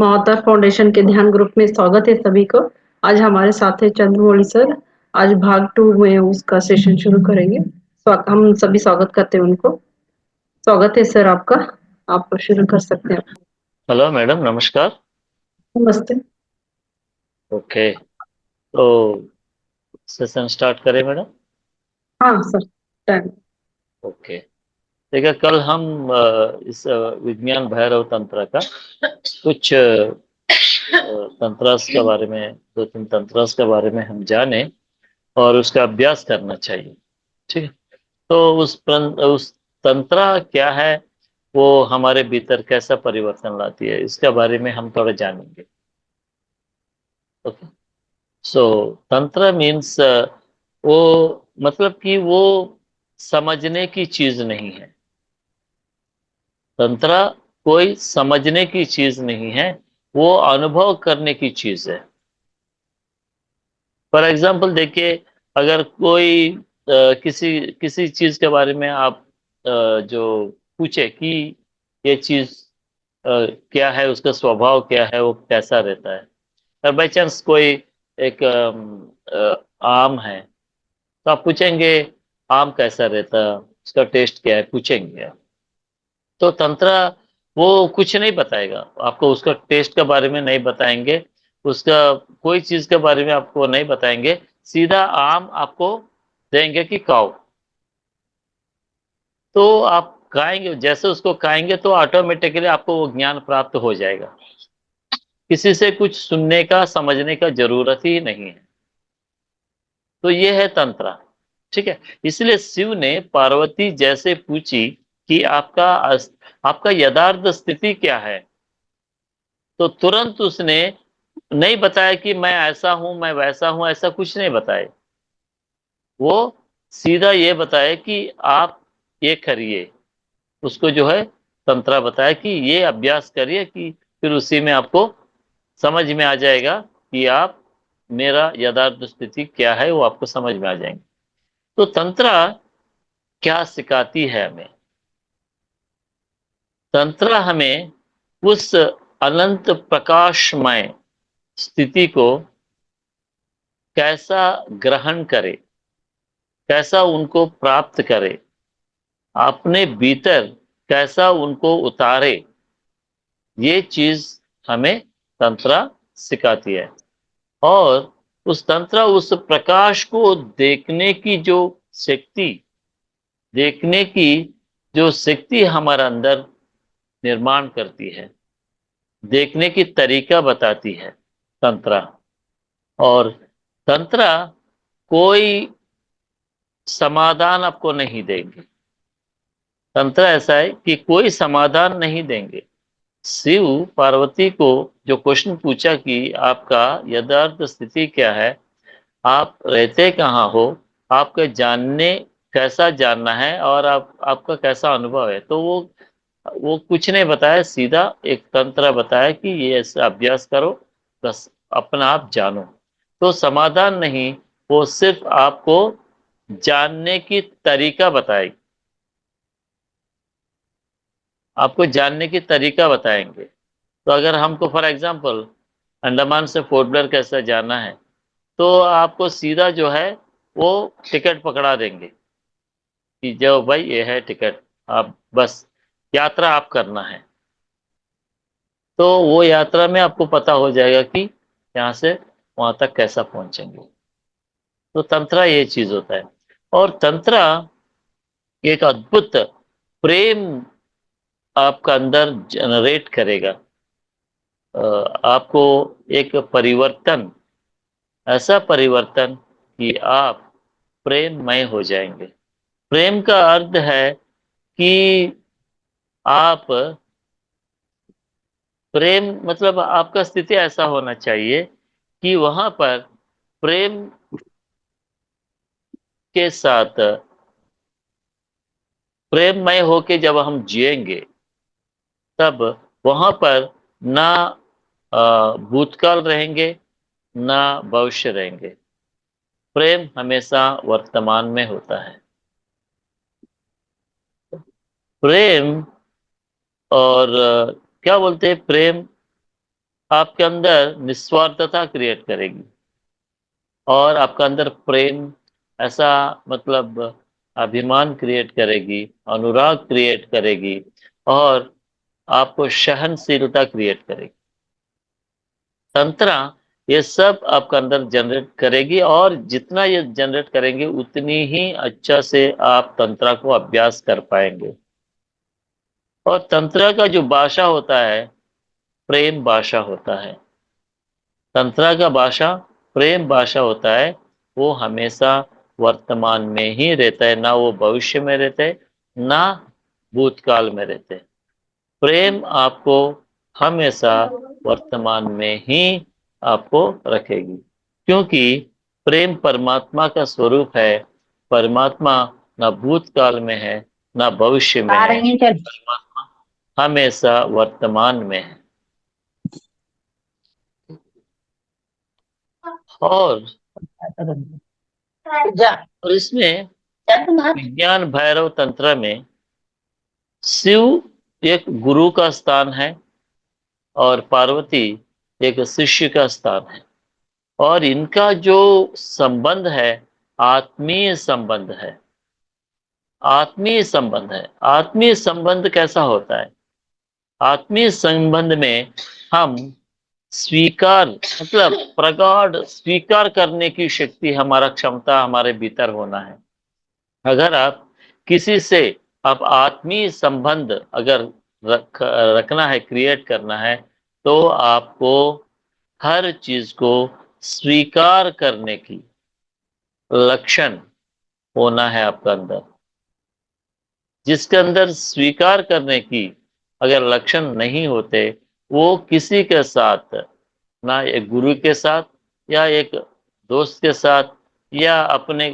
Mahavatar foundation के ध्यान group में स्वागत है सभी को। आज हमारे साथ है चंद्रमौली सर। आज भाग 2 में उसका सेशन शुरू करेंगे। हम सभी स्वागत करते हैं उनको। स्वागत है सर आपका। आप शुरू कर सकते हैं। हेलो मैडम, नमस्कार। नमस्ते। ओके, तो सेशन स्टार्ट करें मैडम। हाँ सर, डन। ओके, देखिए कल हम इस विज्ञान भैरव तंत्र का कुछ तंत्रास के बारे में, दो तीन तंत्रास के बारे में हम जाने और उसका अभ्यास करना चाहिए। ठीक है, तो उस तंत्रा क्या है, वो हमारे भीतर कैसा परिवर्तन लाती है, इसके बारे में हम थोड़ा जानेंगे। ओके, सो तंत्र मीन्स वो मतलब कि वो समझने की चीज नहीं है। तंत्र कोई समझने की चीज नहीं है, वो अनुभव करने की चीज है। फॉर एग्जाम्पल देखिए, अगर कोई किसी किसी चीज के बारे में आप जो पूछे कि ये चीज क्या है, उसका स्वभाव क्या है, वो कैसा रहता है। और बाई चांस कोई एक आम है, तो आप पूछेंगे आम कैसा रहता है, उसका टेस्ट क्या है, पूछेंगे आप। तो तंत्र वो कुछ नहीं बताएगा आपको, उसका टेस्ट के बारे में नहीं बताएंगे, उसका कोई चीज के बारे में आपको नहीं बताएंगे। सीधा आम आपको देंगे कि खाओ, तो आप खाएंगे। जैसे उसको खाएंगे तो ऑटोमेटिकली आपको वो ज्ञान प्राप्त हो जाएगा। किसी से कुछ सुनने का, समझने का जरूरत ही नहीं है। तो ये है तंत्र। ठीक है, इसलिए शिव ने पार्वती जैसे पूछी कि आपका यथार्थ स्थिति क्या है, तो तुरंत उसने नहीं बताया कि मैं ऐसा हूं, मैं वैसा हूं, ऐसा कुछ नहीं बताया। वो सीधा ये बताया कि आप ये करिए। उसको जो है तंत्र बताया कि ये अभ्यास करिए, कि फिर उसी में आपको समझ में आ जाएगा कि आप मेरा यथार्थ स्थिति क्या है, वो आपको समझ में आ जाएंगे। तो तंत्र क्या सिखाती है हमें? तंत्र हमें उस अनंत प्रकाशमय स्थिति को कैसा ग्रहण करे, कैसा उनको प्राप्त करे, अपने भीतर कैसा उनको उतारे, ये चीज हमें तंत्र सिखाती है। और उस तंत्र, उस प्रकाश को शक्ति देखने की जो शक्ति हमारे अंदर निर्माण करती है, देखने की तरीका बताती है तंत्र। और तंत्र कोई समाधान आपको नहीं देंगे। तंत्र ऐसा है कि कोई समाधान नहीं देंगे। शिव पार्वती को जो क्वेश्चन पूछा कि आपका यथार्थ स्थिति क्या है, आप रहते कहाँ हो, आपका जानने कैसा जानना है, और आपका कैसा अनुभव है, तो वो कुछ नहीं बताया, सीधा एक तंत्र बताया कि ये ऐसा अभ्यास करो, बस अपना आप जानो। तो समाधान नहीं, वो सिर्फ आपको जानने की तरीका बताएगी, आपको जानने की तरीका बताएंगे। तो अगर हमको फॉर एग्जांपल अंडमान से पोर्ट ब्लेयर कैसे जाना है, तो आपको सीधा जो है वो टिकट पकड़ा देंगे कि जो भाई ये है टिकट, आप बस यात्रा आप करना है। तो वो यात्रा में आपको पता हो जाएगा कि यहाँ से वहां तक कैसा पहुंचेंगे। तो तंत्र ये चीज होता है। और तंत्र एक अद्भुत प्रेम आपका अंदर जनरेट करेगा। आपको एक परिवर्तन, ऐसा परिवर्तन कि आप प्रेममय हो जाएंगे। प्रेम का अर्थ है कि आप, प्रेम मतलब आपका स्थिति ऐसा होना चाहिए कि वहां पर प्रेम के साथ, प्रेममय होके जब हम जिएंगे, तब वहां पर ना भूतकाल रहेंगे, ना भविष्य रहेंगे। प्रेम हमेशा वर्तमान में होता है। प्रेम और क्या बोलते हैं, प्रेम आपके अंदर निस्वार्थता क्रिएट करेगी और आपका अंदर प्रेम, ऐसा मतलब अभिमान क्रिएट करेगी, अनुराग क्रिएट करेगी और आपको सहनशीलता क्रिएट करेगी। तंत्रा ये सब आपका अंदर जनरेट करेगी और जितना ये जनरेट करेंगे उतनी ही अच्छा से आप तंत्रा को अभ्यास कर पाएंगे। और तंत्रा का जो भाषा होता है प्रेम भाषा होता है। तंत्रा का भाषा प्रेम भाषा होता है। वो हमेशा वर्तमान में ही रहता है, ना वो भविष्य में रहता है ना भूतकाल में रहते हैं। प्रेम आपको हमेशा वर्तमान में ही आपको रखेगी, क्योंकि प्रेम परमात्मा का स्वरूप है। परमात्मा ना भूतकाल में है ना भविष्य में है, परमात्मा हमेशा वर्तमान में है। और इसमें विज्ञान भैरव तंत्र में शिव एक गुरु का स्थान है और पार्वती एक शिष्य का स्थान है। और इनका जो संबंध है आत्मीय संबंध है। आत्मीय संबंध है। आत्मीय संबंध कैसा होता है? आत्मीय संबंध में हम स्वीकार मतलब प्रगाढ़ स्वीकार करने की शक्ति, हमारा क्षमता हमारे भीतर होना है। अगर आप किसी से आप आत्मीय संबंध अगर रखना है, क्रिएट करना है, तो आपको हर चीज को स्वीकार करने की लक्षण होना है आपका अंदर। जिसके अंदर स्वीकार करने की अगर लक्षण नहीं होते, वो किसी के साथ, ना एक गुरु के साथ या एक दोस्त के साथ या अपने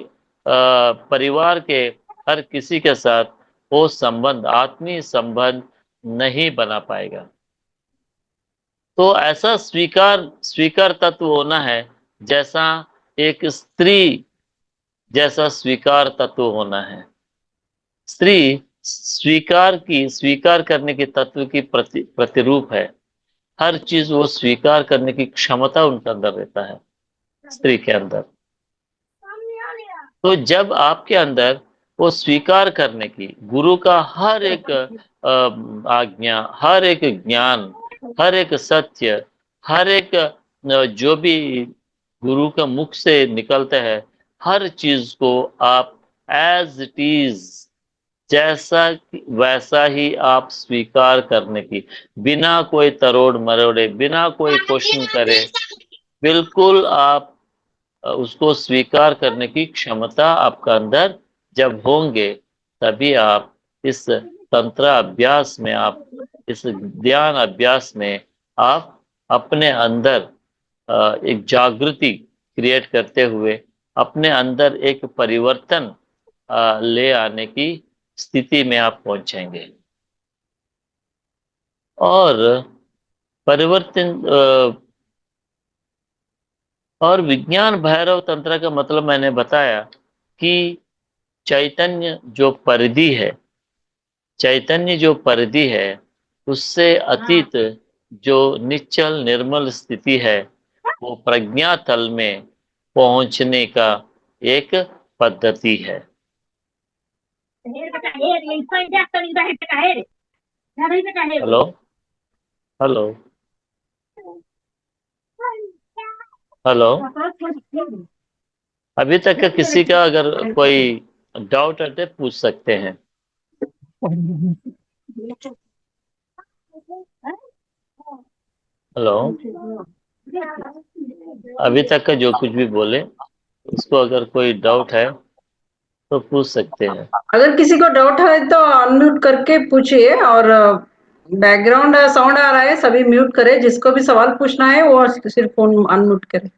परिवार के हर किसी के साथ वो संबंध, आत्मीय संबंध नहीं बना पाएगा। तो ऐसा स्वीकार स्वीकार तत्व होना है, जैसा एक स्त्री जैसा स्वीकार तत्व होना है। स्त्री स्वीकार करने के तत्व की प्रतिरूप है। हर चीज वो स्वीकार करने की क्षमता उनके अंदर रहता है, स्त्री के अंदर। तो जब आपके अंदर वो स्वीकार करने की, गुरु का हर एक आज्ञा, हर एक ज्ञान, हर एक सत्य, हर एक जो भी गुरु का मुख से निकलता है, हर चीज को आप एज इट इज, जैसा वैसा ही आप स्वीकार करने की, बिना कोई तरोड़ मरोड़े, बिना कोई क्वेश्चन करे, बिल्कुल आप उसको स्वीकार करने की क्षमता आपका अंदर जब होंगे, तभी आप इस तंत्र अभ्यास में, आप इस ध्यान अभ्यास में आप अपने अंदर एक जागृति क्रिएट करते हुए अपने अंदर एक परिवर्तन ले आने की स्थिति में आप पहुंचेंगे। और परिवर्तन और विज्ञान भैरव तंत्र का मतलब मैंने बताया कि चैतन्य जो परिधि है, चैतन्य जो परिधि है, उससे अतीत जो निश्चल निर्मल स्थिति है, वो प्रज्ञा तल में पहुंचने का एक पद्धति है। Hello hello hello. अभी तक का किसी का अगर कोई डाउट है तो पूछ सकते हैं। हेलो। अभी तक का जो कुछ भी बोले, उसको अगर कोई डाउट है तो पूछ सकते हैं। अगर किसी को डाउट है तो अनम्यूट करके पूछिए, और बैकग्राउंड साउंड आ रहा है, सभी म्यूट करें। जिसको भी सवाल पूछना है वो सिर्फ फोन अनम्यूट करें।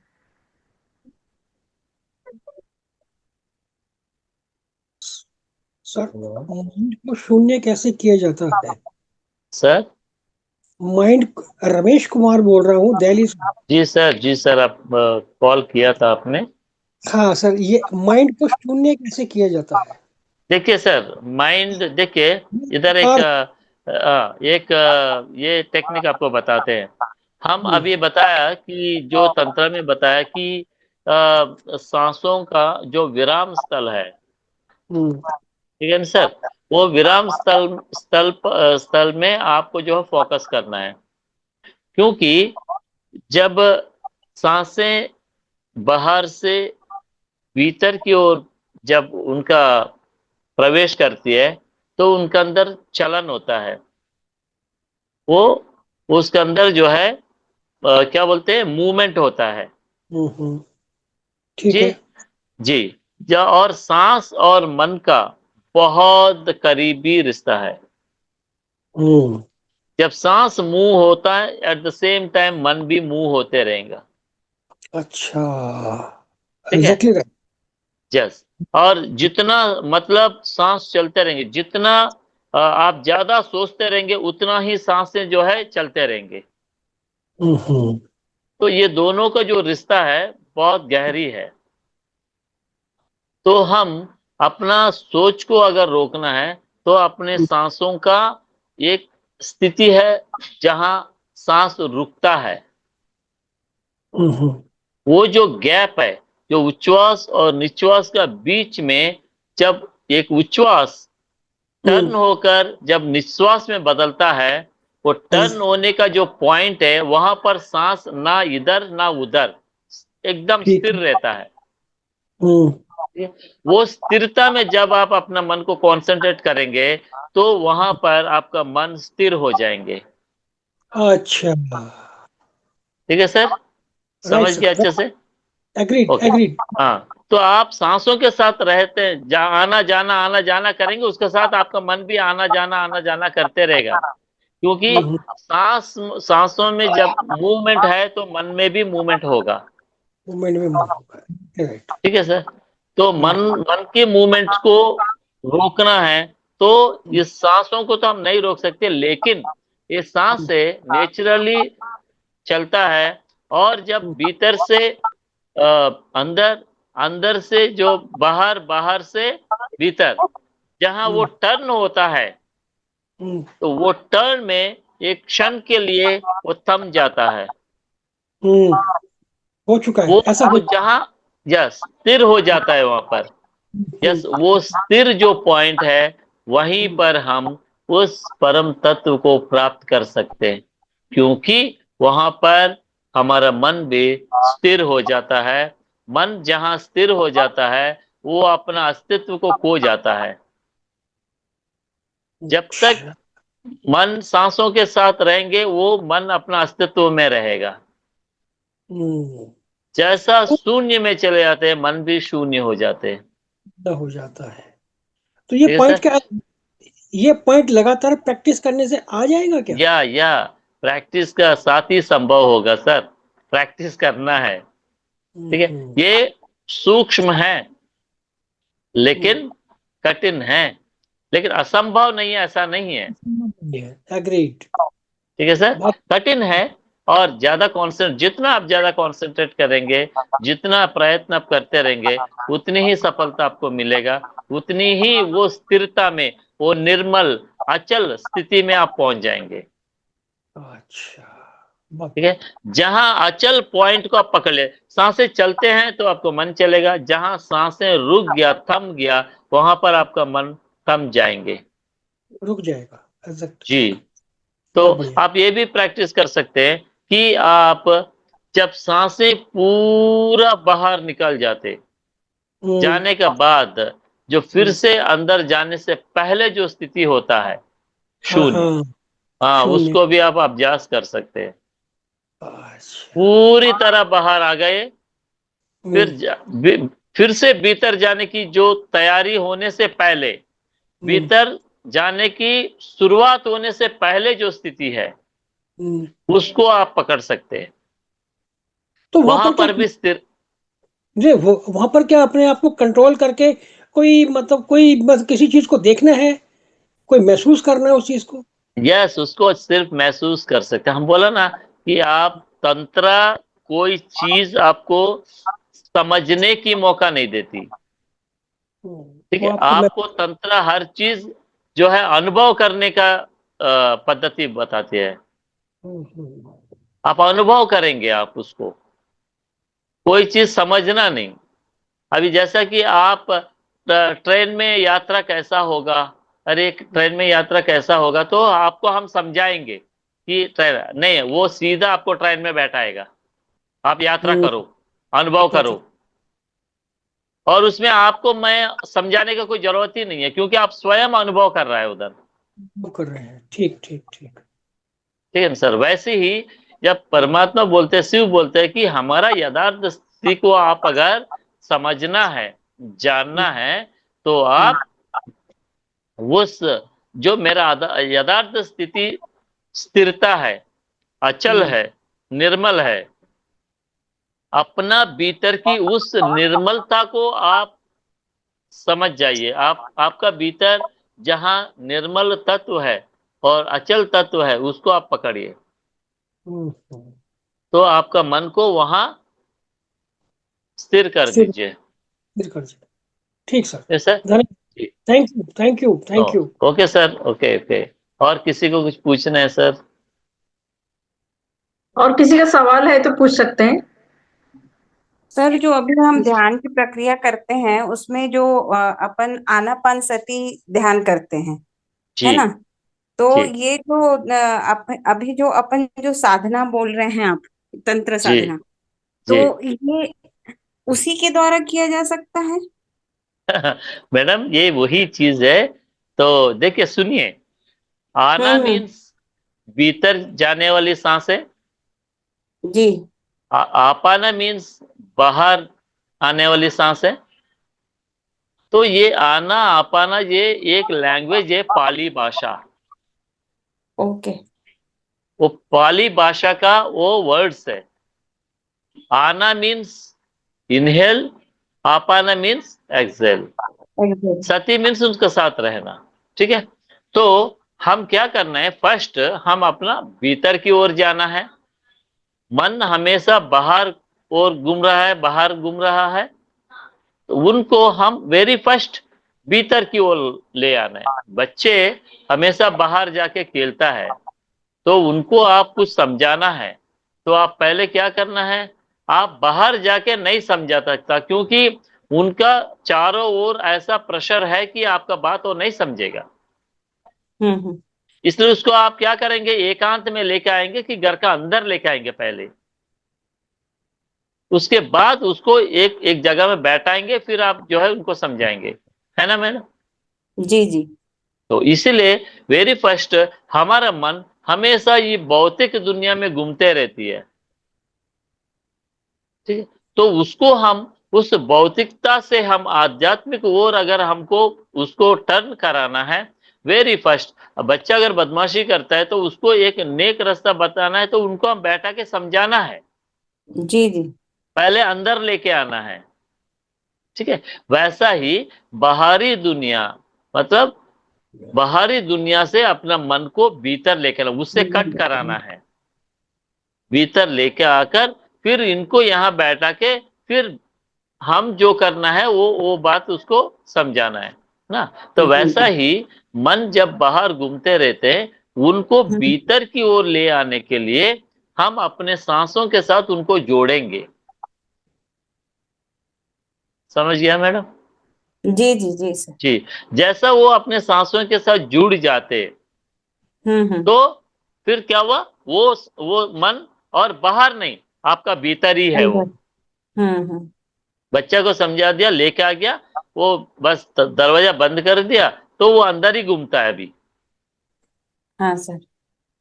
सर, माइंड को शून्य कैसे किया जाता है? सर माइंड, रमेश कुमार बोल रहा हूँ दिल्ली से। जी सर, जी सर, आप कॉल किया था आपने। हाँ सर, ये माइंड को शून्य कैसे किया जाता है? देखिए सर, माइंड देखिए, इधर एक और ये टेक्निक आपको बताते हैं। हम अभी बताया कि जो तंत्र में बताया कि सांसों का जो विराम स्थल है, हम्म, ठीक है ना सर, वो विराम स्थल में आपको जो है फोकस करना है। क्योंकि जब सांसें बाहर से भीतर की ओर जब उनका प्रवेश करती है तो उनके अंदर चलन होता है। वो उसके अंदर जो है क्या बोलते हैं, मूवमेंट होता है। ठीक जी है। जी। और सांस और मन का बहुत करीबी रिश्ता है। हम्म, जब सांस मूव होता है एट द सेम टाइम मन भी मूव होते रहेगा। अच्छा, ठीक है। Exactly right. यस। और जितना मतलब सांस चलते रहेंगे, जितना आप ज्यादा सोचते रहेंगे उतना ही सांसें जो है चलते रहेंगे। हम्म, तो ये दोनों का जो रिश्ता है बहुत गहरी है। तो हम अपना सोच को अगर रोकना है तो अपने सांसों का एक स्थिति है जहां सांस रुकता है। हम्म, वो जो गैप है, जो उच्छ्वास और निश्वास का बीच में, जब एक उच्छ्वास टर्न होकर जब निश्वास में बदलता है, वो टर्न होने का जो पॉइंट है वहां पर सांस ना इधर ना उधर एकदम ठीक स्थिर है। रहता है। हम्म, वो स्थिरता में जब आप अपना मन को कंसंट्रेट करेंगे तो वहां पर आपका मन स्थिर हो जाएंगे। अच्छा, ठीक है सर, राइट समझ सर, गया अच्छे से। Agreed okay. एग्रीड। हाँ, तो आप सांसों के साथ रहते हैं, आना जाना करेंगे, उसके साथ आपका मन भी आना जाना करते रहेगा। क्योंकि सांस सांसों में जब मूवमेंट है तो मन में भी मूवमेंट होगा। मूवमेंट में मूव होगा, राइट। ठीक है सर। तो मन मन के मूवमेंट्स को रोकना है तो इस सांसों को तो हम नहीं रोक सकते, लेकिन ये सांस से नेचुरली चलता है। और जब भीतर से अंदर, अंदर से जो बाहर, बाहर से भीतर, जहां वो टर्न होता है तो वो टर्न में एक क्षण के लिए वो थम जाता है। हो चुका है, ऐसा वो हो। जहां, यस, स्थिर हो जाता है वहां पर। हम्म, यस, वो स्थिर जो पॉइंट है वहीं पर हम उस परम तत्व को प्राप्त कर सकते हैं। क्योंकि वहां पर हमारा मन भी स्थिर हो जाता है। मन जहां स्थिर हो जाता है वो अपना अस्तित्व को खो जाता है। जब तक अच्छा, मन सांसों के साथ रहेंगे वो मन अपना अस्तित्व में रहेगा। हम्म, जैसा शून्य में चले जाते हैं मन भी शून्य हो जाते हैं। हो जाता है। तो ये ठीक है पॉइंट सर। क्या, ये पॉइंट लगातार प्रैक्टिस करने से आ जाएगा क्या? या प्रैक्टिस का साथ ही संभव होगा सर। प्रैक्टिस करना है। ठीक है। हम्म, ये सूक्ष्म है लेकिन कठिन है, लेकिन असंभव नहीं है ऐसा नहीं है। एग्रीड। ठीक है सर। बहुत। कठिन है। और ज्यादा कॉन्सेंट्रेट, जितना आप ज्यादा कॉन्सेंट्रेट करेंगे, जितना प्रयत्न आप करते रहेंगे, उतनी ही सफलता आपको मिलेगा। उतनी ही वो स्थिरता में, वो निर्मल अचल स्थिति में आप पहुंच जाएंगे। अच्छा, बहुत। ठीक है। जहां अचल पॉइंट को आप पकड़ ले, सांसें चलते हैं तो आपको मन चलेगा, जहां सांसें रुक गया, थम गया, वहां पर आपका मन थम जाएंगे। रुक जाएगा, एग्जैक्ट। जी। तो बहुत बढ़िया। आप ये भी प्रैक्टिस कर सकते हैं कि आप जब सांसें पूरा बाहर निकल जाते, हम्म, जाने के बाद जो फिर हम्म, से अंदर जाने से पहले जो स्थिति होता है, हाँ शून्य, हाँ, हाँ, शून्य। उसको भी आप अभ्यास कर सकते हैं। अच्छा। पूरी तरह बाहर आ गए, हम्म, फिर फिर से भीतर जाने की जो तैयारी होने से पहले, हम्म, भीतर जाने की शुरुआत होने से पहले जो स्थिति है हम्म। उसको आप पकड़ सकते हैं। तो वहां वहां पर क्या, पर भी स्थिर। जी वहां पर क्या अपने आप को कंट्रोल करके कोई मतलब कोई बस किसी चीज को देखना है, कोई महसूस करना है उस चीज को? यस, उसको सिर्फ महसूस कर सकते हैं। हम बोला ना कि आप तंत्रा कोई चीज आपको समझने की मौका नहीं देती। ठीक वो है। आपको मैं। आपको तंत्र हर चीज जो है अनुभव करने का पद्धति बताती है। हम्म, हम्म, आप अनुभव करेंगे, आप उसको, कोई चीज समझना नहीं। अभी जैसा कि आप ट्रेन में यात्रा कैसा होगा, अरे ट्रेन में यात्रा कैसा होगा, तो आपको हम समझाएंगे कि ट्रेन नहीं है, वो सीधा आपको ट्रेन में बैठाएगा, आप यात्रा हम्म, करो, अनुभव अच्छा अच्छा, करो। और उसमें आपको मैं समझाने का कोई जरूरत ही नहीं है, क्योंकि आप स्वयं अनुभव कर रहे हैं उधर। वो कर रहे हैं, ठीक ठीक ठीक। ठीक है ना सर? वैसे ही जब परमात्मा बोलते हैं, शिव बोलते हैं कि हमारा यथार्थ स्थिति को आप अगर समझना है, जानना हम्म, है, तो हम्म, आप उस जो मेरा यथार्थ स्थिति स्थिरता है, अचल हम्म, है, निर्मल है, अपना भीतर की उस निर्मलता को आप समझ जाइए। आप, आपका भीतर जहां निर्मल तत्व है और अचल तत्व है, उसको आप पकड़िए, हम्म। तो आपका मन को वहां स्थिर कर स्थिर दीजिए। स्थिर कर दिया। ठीक सर, यस सर। धन्यवाद। जी। Thank you thank you thank you. Okay sir, okay okay. और किसी को कुछ पूछना है सर? और किसी का सवाल है तो पूछ सकते हैं। सर, जो अभी हम ध्यान की प्रक्रिया करते हैं उसमें जो अपन आनापान सती ध्यान करते हैं, जी। है ना? तो जी। ये जो अभी जो अपन जो साधना बोल रहे हैं आप, तंत्र जी। साधना, जी। तो ये उसी के द्वारा किया जा सकता है? मैडम, ये वही चीज है। तो देखिए, सुनिए, आना हम्म। मीन्स भीतर जाने वाली सांसें, जी। आपाना मीन्स बाहर आने वाली सांसें। तो ये आना आपाना, ये एक लैंग्वेज है, पाली भाषा। ओके। वो पाली भाषा का वो वर्ड्स है। आना मीन्स इनहेल, आपाना मीन्स एक्सेल, एग्जैक्ट। सती मीन्स उसके साथ रहना। ठीक है? तो हम क्या करना है, फर्स्ट हम अपना भीतर की ओर जाना है। मन हमेशा बाहर और घूम रहा है, बाहर घूम रहा है, तो उनको हम वेरी फर्स्ट भीतर की ओर ले आना है। बच्चे हमेशा बाहर जाके खेलता है, तो उनको आप कुछ समझाना है, तो आप पहले क्या करना है, आप बाहर जाके नहीं समझा सकता, क्योंकि उनका चारों ओर ऐसा प्रेशर है कि आपका बात वो नहीं समझेगा। हम्म। इसलिए उसको आप क्या करेंगे, एकांत में लेके आएंगे, कि घर का अंदर लेके आएंगे पहले, उसके बाद उसको एक एक जगह में बैठाएंगे, फिर आप जो है उनको समझाएंगे। है ना मैडम? जी जी। तो इसीलिए वेरी फर्स्ट हमारा मन हमेशा ये भौतिक दुनिया में घूमते रहती है। ठीक है? तो उसको हम, उस भौतिकता से हम आध्यात्मिक ओर अगर हमको उसको टर्न कराना है, वेरी फर्स्ट, बच्चा अगर बदमाशी करता है तो उसको एक नेक रास्ता बताना है, तो उनको हम बैठा के समझाना है, जी जी। पहले अंदर लेके आना है। ठीक है? वैसा ही बाहरी दुनिया, मतलब बाहरी दुनिया से अपना मन को भीतर लेकर, उससे कट कराना है, भीतर लेके आकर फिर इनको यहां बैठा के, फिर हम जो करना है वो बात उसको समझाना है ना। तो वैसा ही मन जब बाहर घूमते रहते हैं, उनको हम्म। भीतर की ओर ले आने के लिए हम अपने सांसों के साथ उनको जोड़ेंगे। समझ गया मैडम? जी जी जी सर। जी। जैसा वो अपने सांसों के साथ जुड़ जाते, हम्म। तो फिर क्या हुआ, वो मन और बाहर नहीं, आपका भीतर ही है वो। अंदर। हम्म। बच्चा को समझा दिया, लेके आ गया, वो बस दरवाजा बंद कर दिया, तो वो अंदर ही घूमता है अभी। हाँ सर।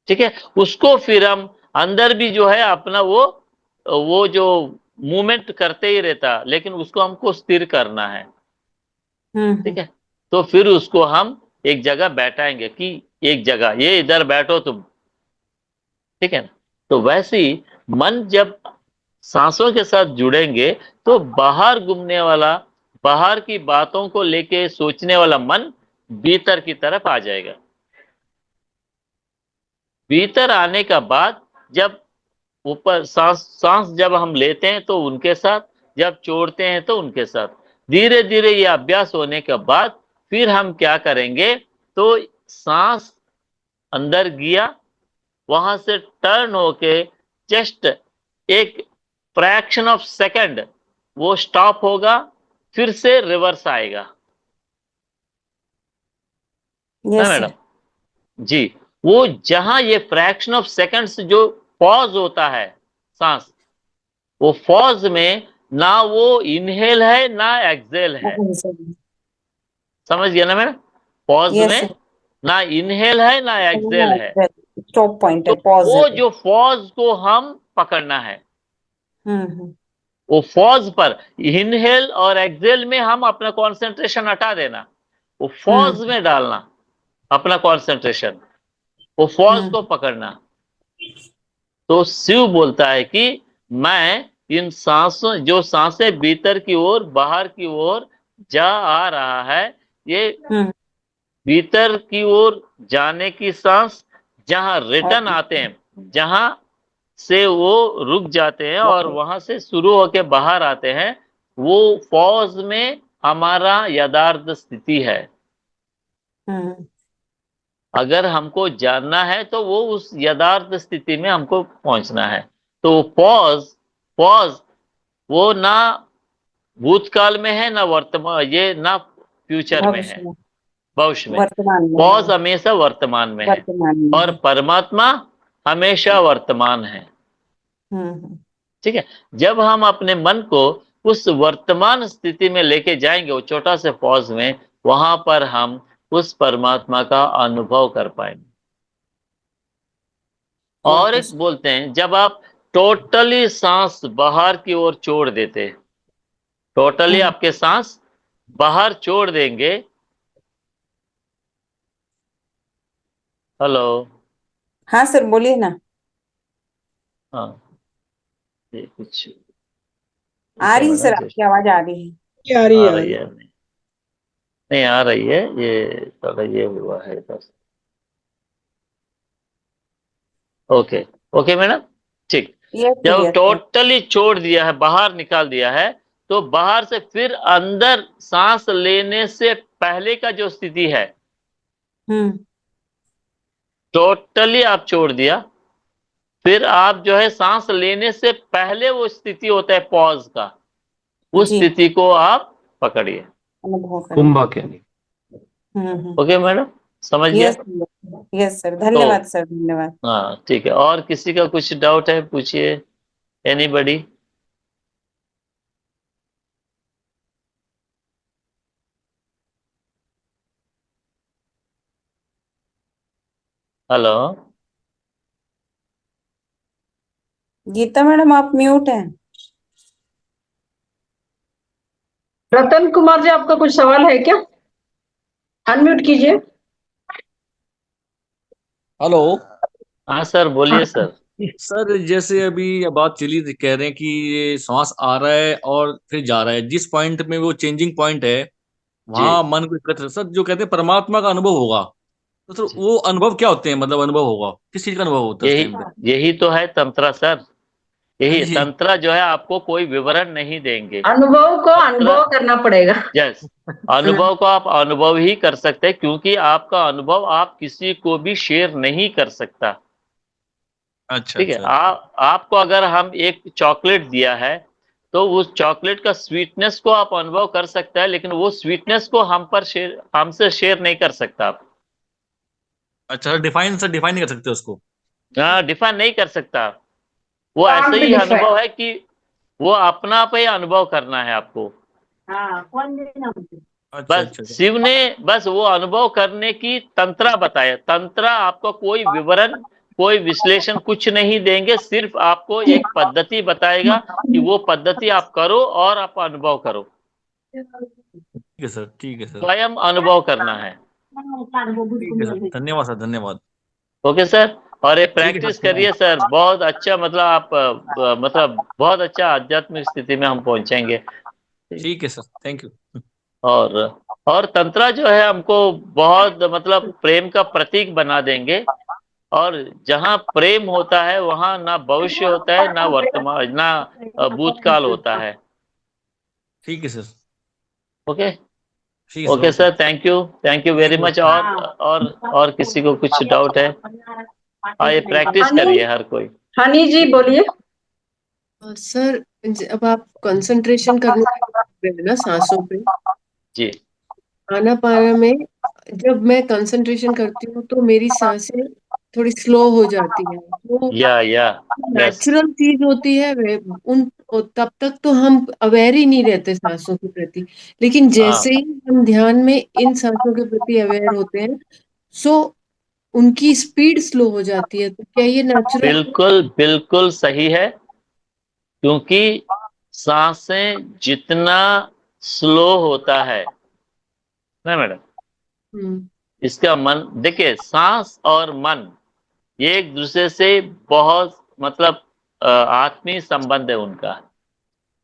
ठीक है? उसको फिर हम अंदर भी जो है अपना वो जो मूवमेंट करते ही रहता, लेकिन उसको हमको स्थिर करना है। ठीक हम्म। है? तो फिर उसको हम एक जगह बैठाएंगे, कि एक जगह ये इधर बैठो तुम। ठीक है ना? तो वैसे ही मन जब सांसों के साथ जुड़ेंगे, तो बाहर घूमने वाला, बाहर की बातों को लेके सोचने वाला मन भीतर की तरफ आ जाएगा। भीतर आने का बाद, जब ऊपर सांस सांस जब हम लेते हैं तो उनके साथ, जब छोड़ते हैं तो उनके साथ, धीरे धीरे ये अभ्यास होने के बाद फिर हम क्या करेंगे, तो सांस अंदर गया, वहां से टर्न होके जस्ट एक फ्रैक्शन ऑफ सेकंड वो स्टॉप होगा, फिर से रिवर्स आएगा। है यस मैडम? सर। जी, वो जहां ये फ्रैक्शन ऑफ सेकंड्स जो पॉज होता है सांस, वो पॉज में ना वो इनहेल है ना एक्सेल है। समझ गया ना मैडम? पॉज यस में सर। ना इनहेल है ना एक्सेल है। स्टॉप पॉइंट तो है, पॉज वो है। जो पॉज को हम पकड़ना है, हम्म। वो पॉज पर, इनहेल और एक्सेल में हम अपना कंसंट्रेशन हटा देना, वो पॉज में डालना अपना कंसंट्रेशन, वो पॉज को पकड़ना। तो शिव बोलता है कि मैं इन सांसों, जो सांसें भीतर की ओर बाहर की ओर जा आ रहा है, ये भीतर की ओर जाने की सांस, जहां रिटर्न आते हैं, जहां से वो रुक जाते हैं और वहां से शुरू होके बाहर आते हैं, वो पॉज में हमारा यथार्थ स्थिति है। अगर हमको जानना है तो वो उस यथार्थ स्थिति में हमको पहुंचना है। तो पॉज पॉज वो ना भूतकाल में है ना वर्तमान, ये ना फ्यूचर में है, भविष्य में। वर्तमान में पॉज हमेशा वर्तमान में है, और परमात्मा हमेशा वर्तमान है। ठीक है? जब हम अपने मन को उस वर्तमान स्थिति में लेके जाएंगे, वो छोटा से पॉज में, वहां पर हम उस परमात्मा का अनुभव कर पाएंगे। और एक बोलते हैं, जब आप टोटली सांस बाहर की ओर छोड़ देते, टोटली आपके सांस बाहर छोड़ देंगे। हेलो? हाँ सर, बोलिए ना। हाँ, ये कुछ आ रही है मैडम सर, आपकी आवाज आ रही है। आ रही आ है, आ रही रही है? नहीं, नहीं आ रही है, ये थोड़ा ये हुआ है बस। ओके, ओके मैडम, ठीक। यस सर, जब यस सर। टोटली छोड़ दिया है, बाहर निकाल दिया है, तो बाहर से फिर अंदर सांस लेने से पहले का जो स्थिति है, टोटली आप छोड़ दिया, फिर आप जो है सांस लेने से पहले वो स्थिति होता है पॉज का, उस जी, स्थिति को आप पकड़िए। अनुभव करें। कुंभक यानी। ओके मैडम, समझ गया? यस, यस सर, तो धन्यवाद सर, धन्यवाद। हाँ ठीक है, और किसी का कुछ डाउट है पूछिए, एनीबडी? हेलो? गीता मैडम, आप म्यूट हैं। रतन कुमार जी, आपका कुछ सवाल है क्या? अनम्यूट कीजिए। हेलो हाँ सर, बोलिए सर। सर, जैसे अभी ये बात चली थी, कह रहे हैं कि ये सांस आ रहा है और फिर जा रहा है, जिस पॉइंट में वो चेंजिंग पॉइंट है जी वहां मन को एकत्र, सर जो कहते हैं परमात्मा का अनुभव होगा, तो सर जी, वो अनुभव क्या होते हैं, मतलब अनुभव होगा किस चीज का अनुभव होता है उस यही टाइम पे? यही तो है तंत्र सर। हाँ यही जी। तंत्र जो है, आपको कोई विवरण नहीं देंगे। अनुभव को तंत्र, अनुभव करना पड़ेगा। यस, अनुभव को आप अनुभव ही कर सकते हैं, क्योंकि आपका अनुभव आप किसी को भी शेयर नहीं कर सकता। अच्छा ठीक है? अच्छा अच्छा। आपको अगर हम एक चॉकलेट दिया है, तो उस चॉकलेट का स्वीटनेस को आप अनुभव कर सकते हैं, लेकिन वो स्वीटनेस को हमसे शेयर नहीं कर सकता आप। अच्छा सर, डिफाइन नहीं कर सकते उसको। हाँ, डिफाइन नहीं कर सकता। वो ऐसे कांट बी ही डिफाइंड। अनुभव है कि वो अपना पे अनुभव करना है आपको। अच्छा बस अच्छा अच्छा। शिव ने बस वो अनुभव करने की तंत्रा बताया। तंत्रा आपको कोई विवरण, कोई विश्लेषण कुछ नहीं देंगे, सिर्फ आपको एक पद्धति बताएगा कि वो पद्धति आप करो और आप अनुभव करो। ठीक है सर, ठीक है सर। स्वयं अनुभव करना है। ठीक है सर, धन्यवाद सर, धन्यवाद। ओके सर, और ये ठीक है प्रैक्टिस सर, करिए सर, बहुत अच्छा, मतलब आप मतलब बहुत अच्छा आध्यात्मिक स्थिति में हम पहुंचेंगे। ठीक है सर, थैंक यू। और और तंत्रा जो है हमको बहुत मतलब प्रेम का प्रतीक बना देंगे। और जहाँ प्रेम होता है वहां ना भविष्य होता है, ना वर्तमान, ना भूतकाल होता है। ठीक है सर। ओके, ठीक है sir, okay okay. Sir, thank you very thank you. Much. और किसी को कुछ डाउट है? हाँ, ये प्रैक्टिस अनिल करिए हर कोई। हनी जी बोलिए। सर अब आप कंसंट्रेशन करने ना सांसों पे, जी आनापाना में जब मैं कंसंट्रेशन करती हूँ तो मेरी सांसें थोड़ी स्लो हो जाती है, तो या यस नेचुरल चीज होती है तब तक तो हम अवेयर ही नहीं रहते सांसों के प्रति, लेकिन हाँ, जैसे ही हम ध्यान में इन सांसों के प्रति अवेयर होते हैं, सो उनकी स्पीड स्लो हो जाती है। तो क्या ये नेचुरल? बिल्कुल बिल्कुल सही है, क्योंकि सांसें जितना स्लो होता है ना मैडम, हम्म इसका मन देखिए, सांस और मन ये एक दूसरे से बहुत मतलब आत्मीय संबंध है उनका।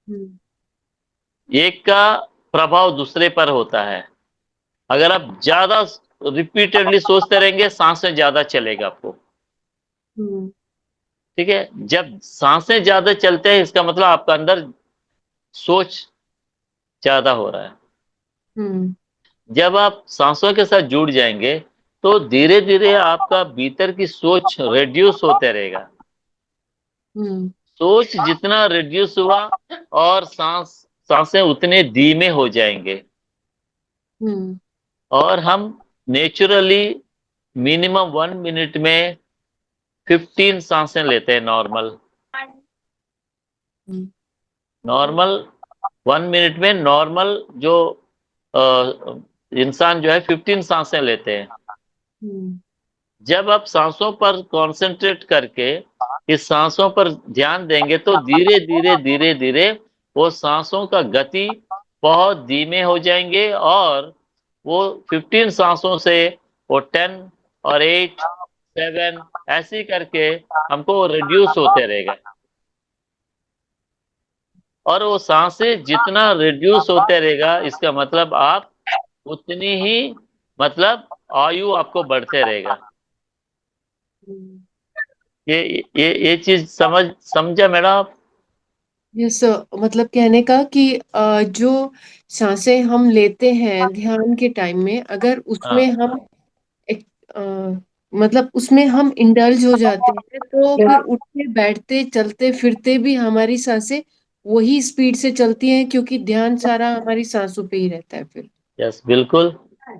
हम्म एक का प्रभाव दूसरे पर होता है। अगर आप ज्यादा रिपीटेडली सोचते रहेंगे, सांसें ज्यादा चलेगा आपको। हम्म ठीक है, जब सांसें ज्यादा चलते हैं, इसका मतलब आपका अंदर सोच ज्यादा हो रहा है। हम्म जब आप सांसों के साथ जुड़ जाएंगे, तो धीरे धीरे आपका भीतर की सोच रिड्यूस होते रहेगा। हम्म सोच जितना रिड्यूस हुआ, और सांसें उतने धीमे हो जाएंगे, हम्म और हम नेचुरली मिनिमम 1 मिनट में 15 सांसें लेते हैं नॉर्मल। हम्म नॉर्मल 1 मिनट में नॉर्मल जो इंसान जो है 15 सांसें लेते हैं। हम्म जब आप सांसों पर कंसंट्रेट करके इस सांसों पर ध्यान देंगे, तो धीरे धीरे धीरे धीरे वो सांसों का गति बहुत धीमे हो जाएंगे, और वो 15 सांसों से वो 10 और 8 7 ऐसे करके हमको रिड्यूस होते रहेगा। और वो सांसें जितना रिड्यूस होते रहेगा, इसका मतलब आप उतनी ही मतलब आयु आपको बढ़ते रहेगा। हम्म। ये चीज समझा मैडम आप? यस, मतलब कहने का कि जो सांसें हम लेते हैं ध्यान के टाइम में, अगर उसमें हाँ, हम एक, मतलब उसमें हम इंडल्ज हो जाते हैं, तो फिर उठते बैठते चलते फिरते भी हमारी सांसें वही स्पीड से चलती हैं, क्योंकि ध्यान सारा हमारी सांसों पे ही रहता है फिर। यस बिल्कुल।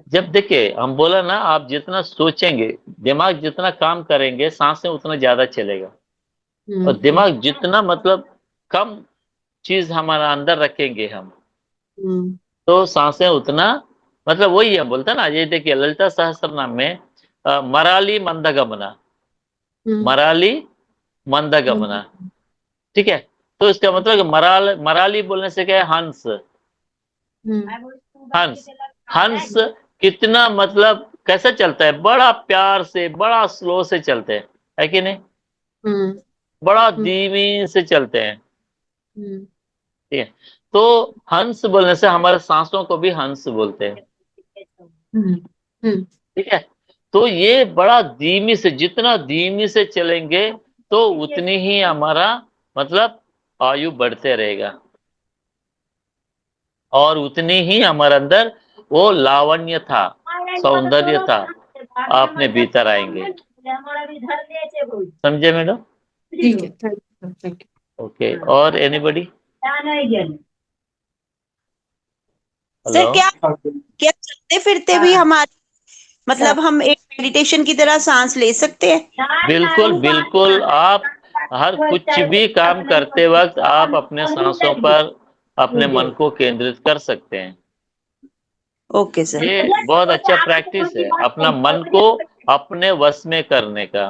जब देखिए, हम बोला ना, आप जितना सोचेंगे, दिमाग जितना काम करेंगे, सांसें उतना ज्यादा चलेगा। और हम्म दिमाग जितना मतलब कम चीज हमारा अंदर रखेंगे हम, हम्म तो सांसें उतना मतलब वही हम बोलते हैं ना। ये देखिए, ललिता सहस्त्र नाम में मराली मंदगमना, हम्म मराली मंदगमना, हम्म ठीक है। तो इसका मतलब कि मराली बोलने से क्या है? हंस। हम्म हंस, हंस कितना मतलब कैसे चलता है? बड़ा प्यार से, बड़ा स्लो से चलते हैं, है कि नहीं? हम्म बड़ा हम्म धीमी से चलते हैं, हम्म ठीक है। तो हंस बोलने से हमारे सांसों को भी हंस बोलते हैं, हम्म हम्म ठीक है। तो ये बड़ा धीमी से, जितना धीमी से चलेंगे, तो उतनी ही हमारा मतलब आयु बढ़ते रहेगा, और उतनी ही हमारे अंदर वो लावण्य था, सौंदर्य था, आपने भीतर आएंगे। समझे मैडम? ठीक है, थैंक ओके, और एनीबडी? Sir hello? क्या क्या चलते फिरते भी हमारे मतलब हम एक मेडिटेशन की तरह सांस ले सकते हैं? बिल्कुल बिल्कुल, आप हर कुछ भी काम करते वक्त आप अपने सांसों पर अपने मन को केंद्रित कर सकते हैं। Okay sir. ये बहुत अच्छा प्रैक्टिस है, अपना मन को अपने वश में करने का,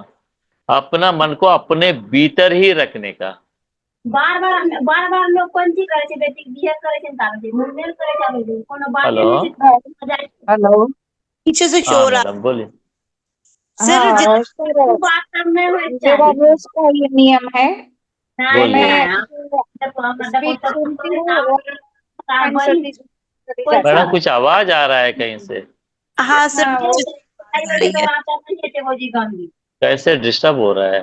अपना मन को अपने भीतर ही रखने का। बार बार लोग कौन सी करे छे, बेटी बिहे करे छे ताबे मुंडेल करे छे, कोनो बाते हेलो? नहीं छे। हेलो। पीछे से हाँ शोर आ मैडम बोलिए। सर हाँ सर, बात करने हुए मेरा रोज का ये नियम है। बोलिए। मैं स्पीच सुनती हूँ और कंसल्टी करती जाती मैडम हूँ। कुछ आवाज आ रहा है कहीं से, हाँ सर, हाँ पीछे से आवाज आ रही है। कैसे डिस्टर्ब हो रहा है?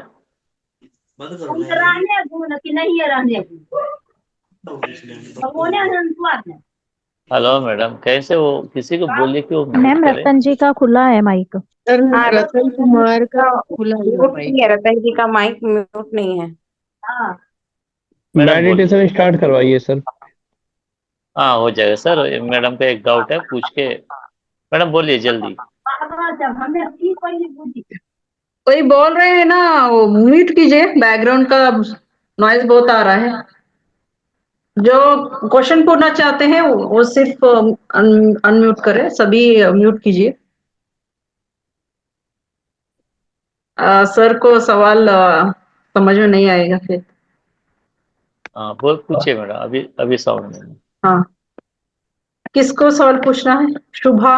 रहने दूँ कि नहीं रहने दूँ, हेलो मैडम, कैसे वो किसी को बोलिए कि वो म्यूट मैम करे। रतन जी का खुला है माइक। सर हाँ, रतन कुमार का खुला हुआ म्यूट माइक। नहीं है, रतन जी का माइक म्यूट नहीं है। मैडम बोलिए। मेडिटेशन स्टार्ट करवाइए सर। हाँ, हो जाएगा सर। मैडम का एक डाउट है, पूछ के। मैडम बोलिए जल्दी। कोई बोल रहे हैं ना, वो म्यूट कीजिए, बैकग्राउंड का नॉइज बहुत आ रहा है। जो क्वेश्चन पूछना चाहते हैं वो सिर्फ अनम्यूट करें, सभी म्यूट कीजिए। सर को सवाल समझ में नहीं आएगा फिर। हाँ, बोल पूछिए मैडम, अभी अभी साउंड में। हाँ, किसको सवाल पूछना है? शुभा,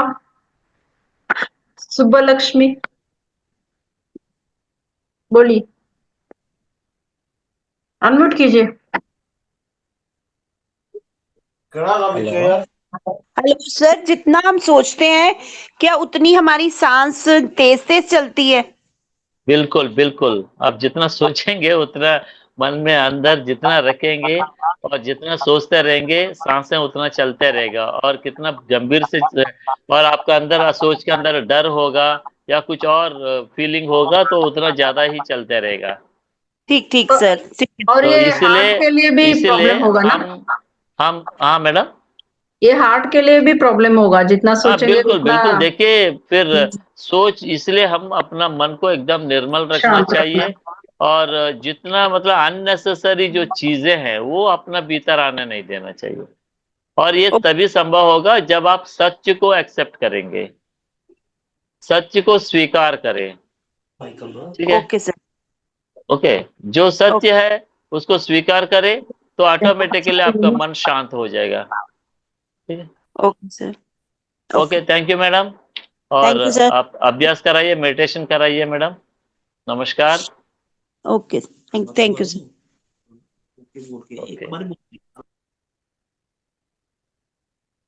सुब्बलक्ष्मी, बोलिए, अनम्यूट कीजिए। हेलो। हेलो सर, जितना हम सोचते हैं क्या उतनी हमारी सांस तेज तेज चलती है? बिल्कुल बिल्कुल, आप जितना सोचेंगे उतना मन में अंदर जितना रखेंगे और जितना सोचते रहेंगे, सांसें उतना चलते रहेगा। और कितना गंभीर से और आपका अंदर सोच के अंदर डर होगा या कुछ और फीलिंग होगा तो उतना ज्यादा ही चलते रहेगा। ठीक ठीक सर। और तो ये इसलिए हार्ट के लिए भी इसलिए प्रॉब्लम होगा ना? हम हाँ मैडम। ये हार्ट के लिए भी प्रॉब्लम होगा, जितना हाँ सोचेंगे बिल्कुल उतना बिल्कुल, देखिए फिर सोच, इसलिए हम अपना मन को एकदम निर्मल रखना शांत रखना। चाहिए। और जितना मतलब अननेसेसरी जो चीजें हैं वो अपना भीतर आने नहीं देना चाहिए। और ये तभी संभव होगा जब आप सत्य को एक्सेप्ट करेंगे, सत्य को स्वीकार करें। ठीक है। Okay sir. ओके। जो सत्य है उसको स्वीकार करें तो ऑटोमेटिकली आपका मन शांत हो जाएगा। ठीक है। Okay sir. Okay, thank you madam. और थैंक यू सर। आप अभ्यास कराइए, मेडिटेशन कराइए मैडम। नमस्कार। Okay, thank you sir. Okay,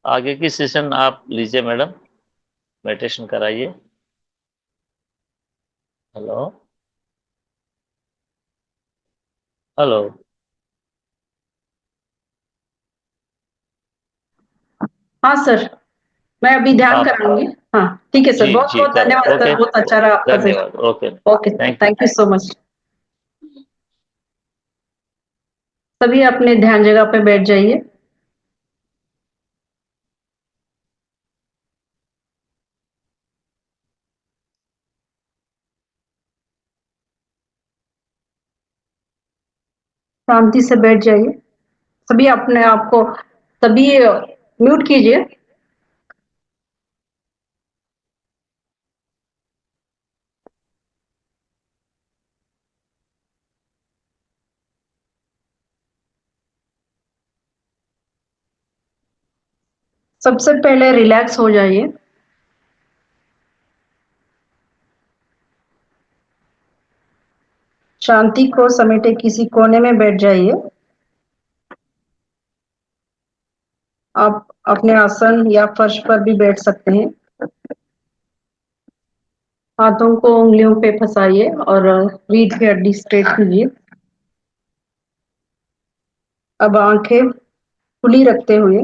आगे की सेशन आप लीजिए मैडम, मेडिटेशन कराइए। हेलो। हेलो। हाँ सर, मैं अभी ध्यान आप कराऊंगी। हाँ ठीक है सर, जी बहुत जी बहुत करो। धन्यवाद ओके, सर, बहुत अच्छा रहा आपका धन्यवाद। Session. Okay, okay, thank you. Thank you so much. सभी अपने ध्यान जगह पे बैठ जाइए। शांति से बैठ जाइए। सभी अपने आप को सभी म्यूट कीजिए। सबसे पहले रिलैक्स हो जाइए। शांति को समेटे किसी कोने में बैठ जाइए। आप अपने आसन या फर्श पर भी बैठ सकते हैं। हाथों को उंगलियों पे फंसाइए और रीढ़ की हड्डी स्ट्रेट कीजिए। अब आंखें खुली रखते हुए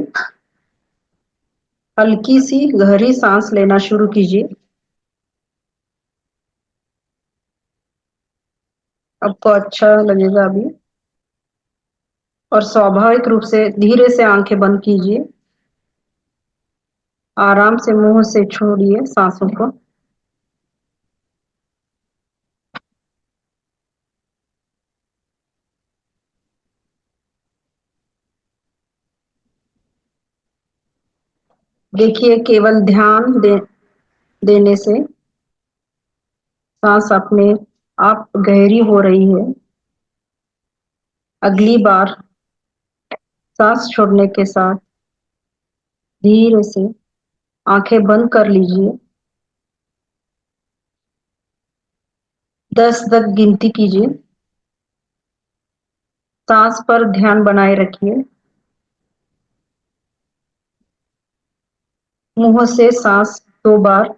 हल्की सी गहरी सांस लेना शुरू कीजिए। आपको अच्छा लगेगा अभी। और स्वाभाविक रूप से धीरे से आंखें बंद कीजिए। आराम से मुंह से छोड़िए सांसों को। देखिए, केवल देने से सांस अपने आप गहरी हो रही है। अगली बार सांस छोड़ने के साथ धीरे से आंखें बंद कर लीजिए। 10 तक गिनती कीजिए। सांस पर ध्यान बनाए रखिए। मुंह से सांस 2 बार,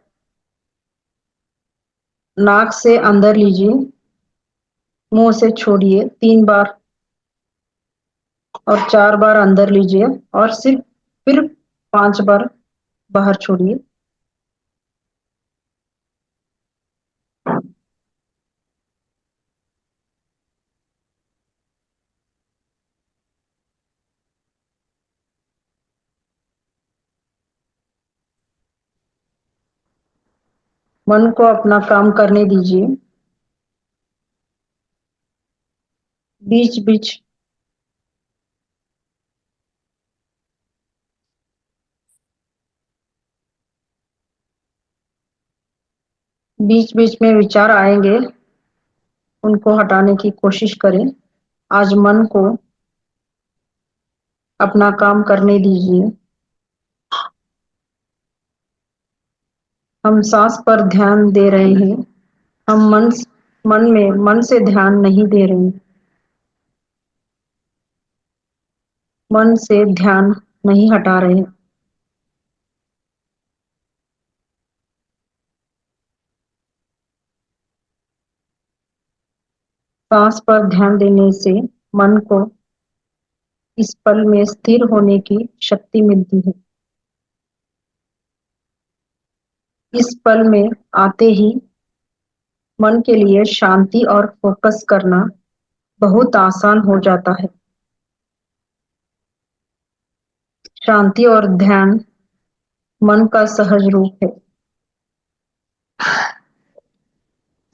नाक से अंदर लीजिए, मुंह से छोड़िए 3 बार और 4 बार अंदर लीजिए और फिर 5 बार बाहर छोड़िए। मन को अपना काम करने दीजिए। बीच बीच बीच बीच में विचार आएंगे, उनको हटाने की कोशिश करें। आज मन को अपना काम करने दीजिए। हम सांस पर ध्यान दे रहे हैं। हम मन से ध्यान नहीं दे रहे हैं। मन से ध्यान नहीं हटा रहे। सांस पर ध्यान देने से मन को इस पल में स्थिर होने की शक्ति मिलती है। इस पल में आते ही मन के लिए शांति और फोकस करना बहुत आसान हो जाता है। शांति और ध्यान मन का सहज रूप है।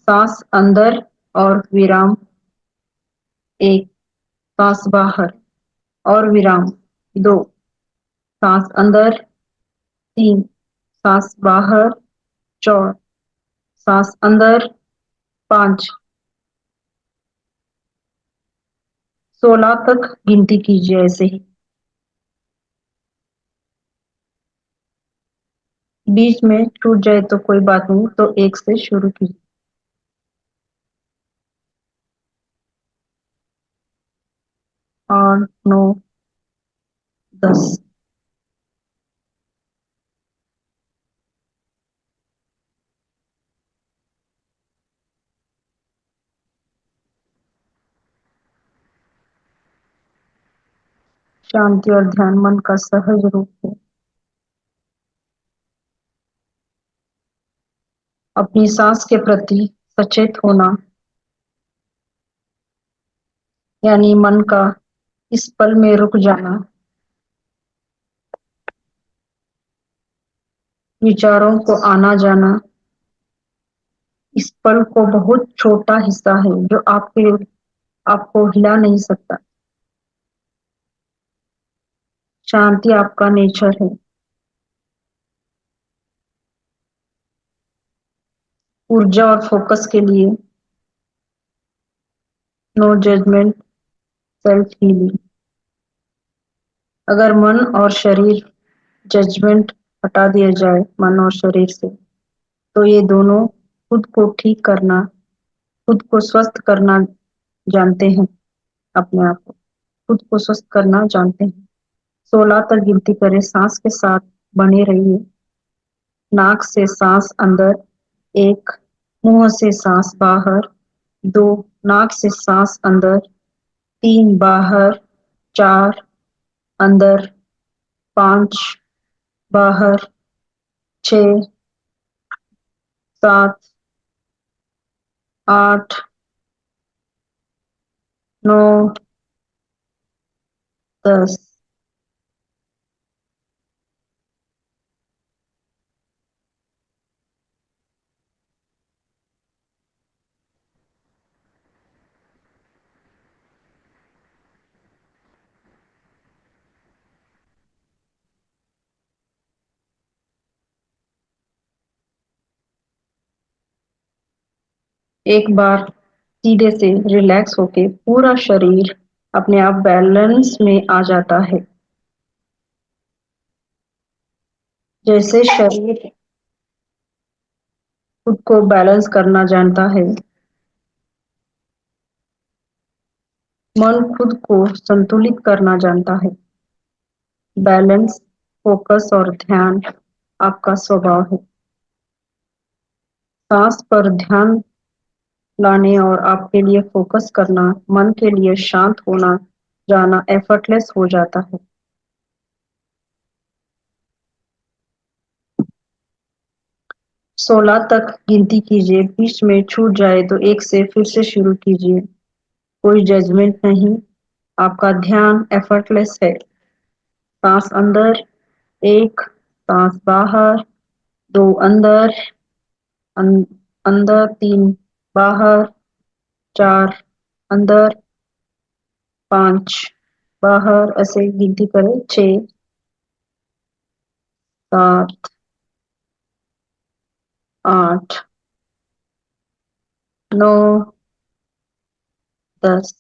सांस अंदर और विराम 1, सांस बाहर और विराम 2, सांस अंदर 3, सांस बाहर 4, सांस अंदर 5, 16 तक गिनती कीजिए। ऐसे ही बीच में टूट जाए तो कोई बात नहीं, तो 1 से शुरू कीजिए। 8, 9, 10। शांति और ध्यान मन का सहज रूप है। अपनी सांस के प्रति सचेत होना, यानी मन का इस पल में रुक जाना, विचारों को आना जाना, इस पल को बहुत छोटा हिस्सा है जो आपको हिला नहीं सकता। शांति आपका नेचर है। ऊर्जा और फोकस के लिए नो जजमेंट, सेल्फ हीलिंग। अगर मन और शरीर जजमेंट हटा दिया जाए मन और शरीर से, तो ये दोनों खुद को ठीक करना, खुद को स्वस्थ करना जानते हैं। अपने आप को खुद को स्वस्थ करना जानते हैं। 16 तक गिनती करें। सांस के साथ बने रहिए। नाक से सांस अंदर 1, मुंह से सांस बाहर 2, नाक से सांस अंदर 3, बाहर 4, अंदर 5, बाहर 6, 7, 8, 9, 10। एक बार सीधे से रिलैक्स होके पूरा शरीर अपने आप बैलेंस में आ जाता है। जैसे शरीर खुद को बैलेंस करना जानता है, मन खुद को संतुलित करना जानता है। बैलेंस, फोकस और ध्यान आपका स्वभाव है। सांस पर ध्यान लाने और आपके लिए फोकस करना, मन के लिए शांत होना जाना एफर्टलेस हो जाता है। 16 तक गिनती कीजिए, बीच में छूट जाए तो 1 से फिर से शुरू कीजिए। कोई जजमेंट नहीं, आपका ध्यान एफर्टलेस है। सांस अंदर 1, सांस बाहर 2, अंदर 3, बाहर 4, अंदर 5, बाहर, ऐसे गिनती करें 6, 7, 8, 9, 10।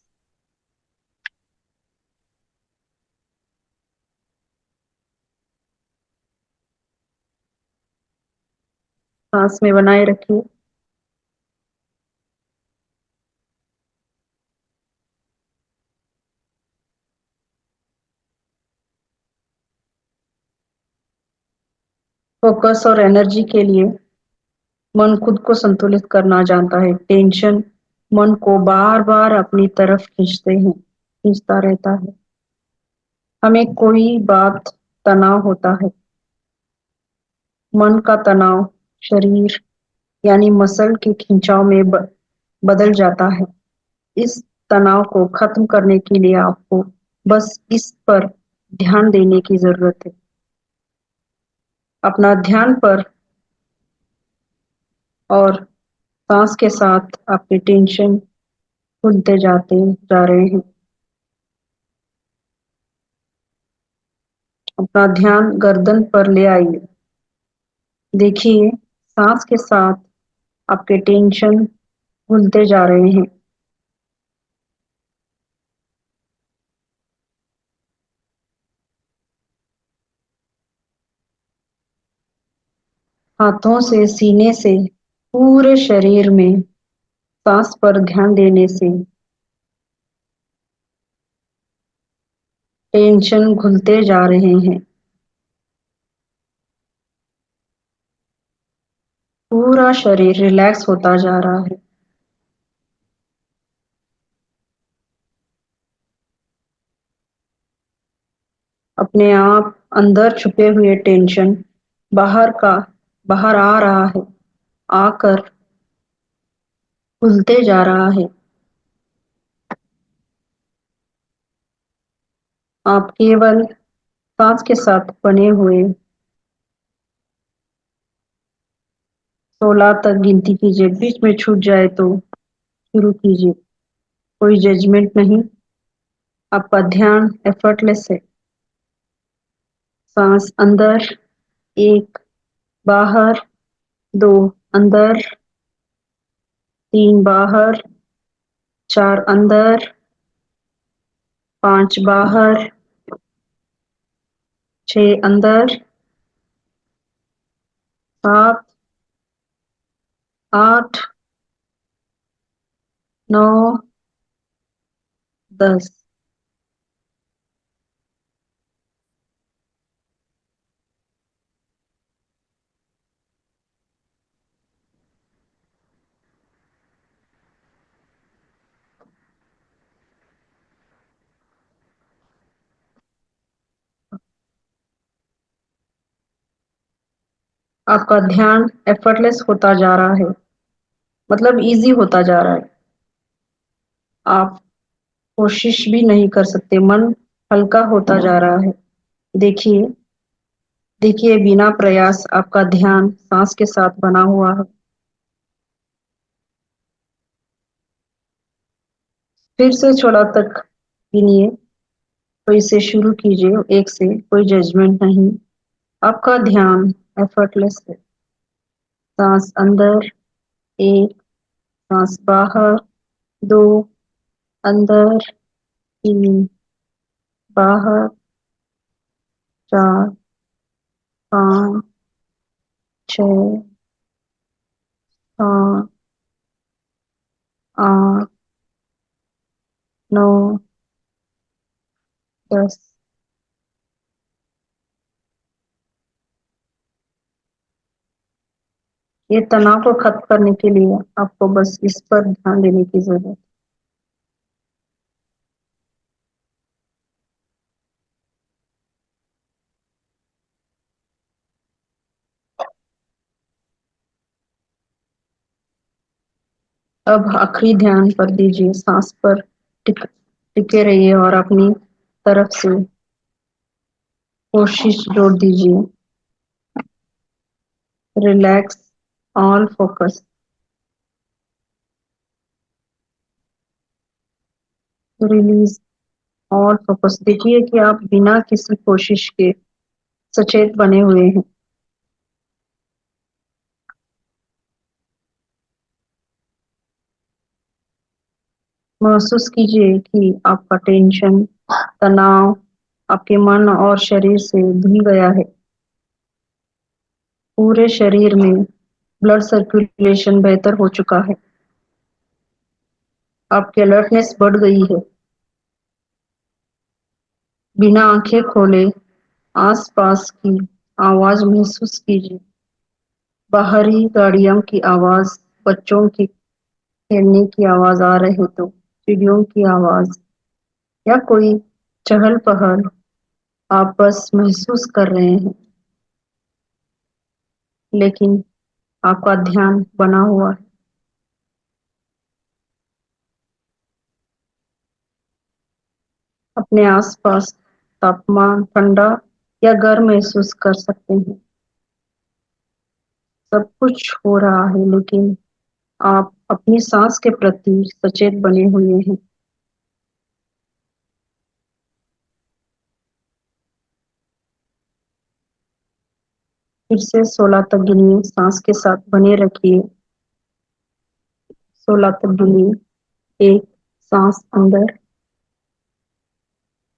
सांस में बनाए रखिए। फोकस और एनर्जी के लिए मन खुद को संतुलित करना जानता है। टेंशन मन को बार बार अपनी तरफ खींचता रहता है। हमें कोई बात तनाव होता है। मन का तनाव शरीर यानी मसल के खिंचाव में बदल जाता है। इस तनाव को खत्म करने के लिए आपको बस इस पर ध्यान देने की जरूरत है। अपना ध्यान पर और सांस के साथ आपके टेंशन भूलते जा रहे हैं। अपना ध्यान गर्दन पर ले आइए। देखिए, सांस के साथ आपके टेंशन भूलते जा रहे हैं। हाथों से सीने से पूरे शरीर में सांस पर ध्यान देने से टेंशन घुलते जा रहे हैं। पूरा शरीर रिलैक्स होता जा रहा है। अपने आप अंदर छुपे हुए टेंशन बाहर आ रहा है, आकर खुलते जा रहा है। आप केवल सांस के साथ बने हुए 16 तक गिनती कीजिए, बीच में छूट जाए तो शुरू कीजिए। कोई जजमेंट नहीं, आपका ध्यान एफर्टलेस है। सांस अंदर 1, बाहर 2, अंदर 3, बाहर 4, अंदर 5, बाहर 6, अंदर 7, 8, 9, 10। आपका ध्यान एफर्टलेस होता जा रहा है, मतलब इजी होता जा रहा है। आप कोशिश भी नहीं कर सकते, मन हल्का होता जा रहा है। देखिए देखिए, बिना प्रयास आपका ध्यान सांस के साथ बना हुआ है। फिर से 16 तक गिनिए, तो इसे शुरू कीजिए 1 से। कोई जजमेंट नहीं, आपका ध्यान एफर्टलेस है। सांस अंदर 1, सांस बाहर 2, अंदर 3, बाहर 4, 5, 6, 7, 8, 9, 10। ये तनाव को खत्म करने के लिए आपको बस इस पर ध्यान देने की जरूरत है। अब आखिरी ध्यान पर दीजिए, सांस पर टिके रहिए और अपनी तरफ से कोशिश जोड़ दीजिए। Relax all focus, release all focus. देखिए कि आप बिना किसी कोशिश के सचेत बने हुए हैं। महसूस कीजिए कि आपका टेंशन, तनाव आपके मन और शरीर से धुल गया है। पूरे शरीर में ब्लड सर्कुलेशन बेहतर हो चुका है। आपकी अलर्टनेस बढ़ गई है। बिना आंखें खोले आसपास की आवाज महसूस कीजिए। बाहरी गाड़ियों की आवाज, बच्चों की खेलने की आवाज आ रहे तो, चिड़ियों की आवाज या कोई चहल पहल आप बस महसूस कर रहे हैं, लेकिन आपका ध्यान बना हुआ है। अपने आसपास तापमान ठंडा या गर्म महसूस कर सकते हैं। सब कुछ हो रहा है, लेकिन आप अपनी सांस के प्रति सचेत बने हुए हैं। फिर से 16 तक गिनिए, सांस के साथ बने रखिए। 16 तक गिनिए। 1 सांस अंदर,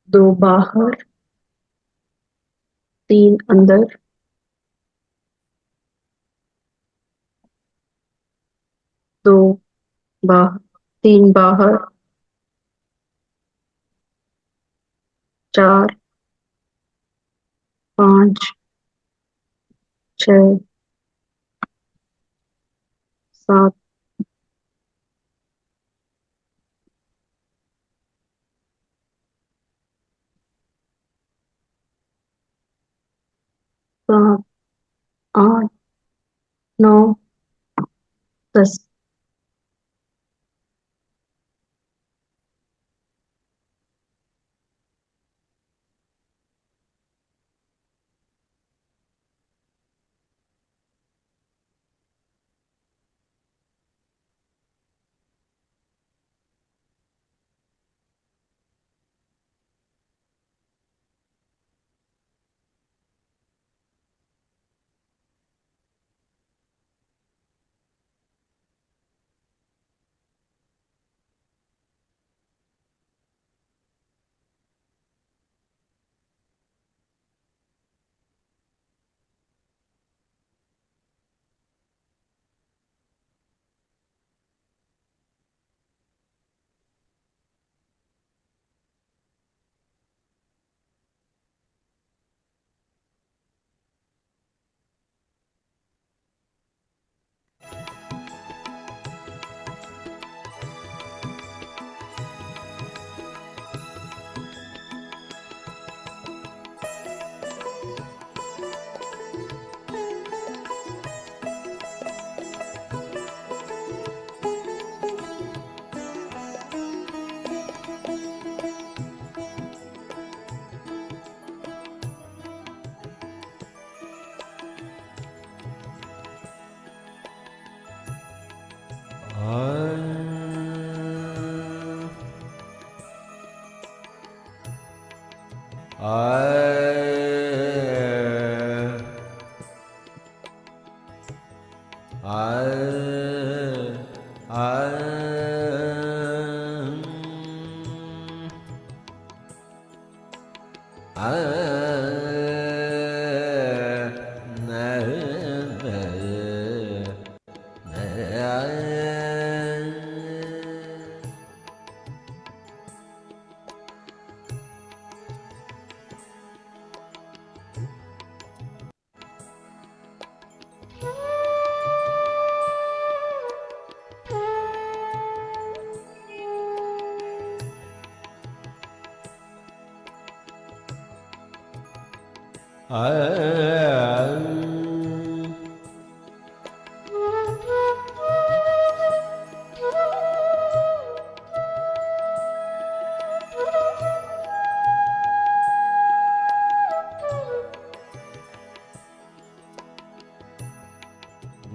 2 बाहर, 3 अंदर, 2 बाहर, 3 बाहर, 4 5 6 7 7 8 9 10।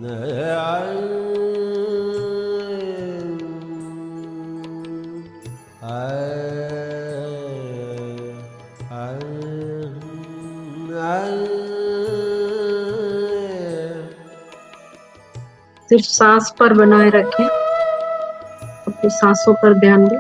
सिर्फ सांस पर बनाए रखें, अपनी सांसों पर ध्यान दें।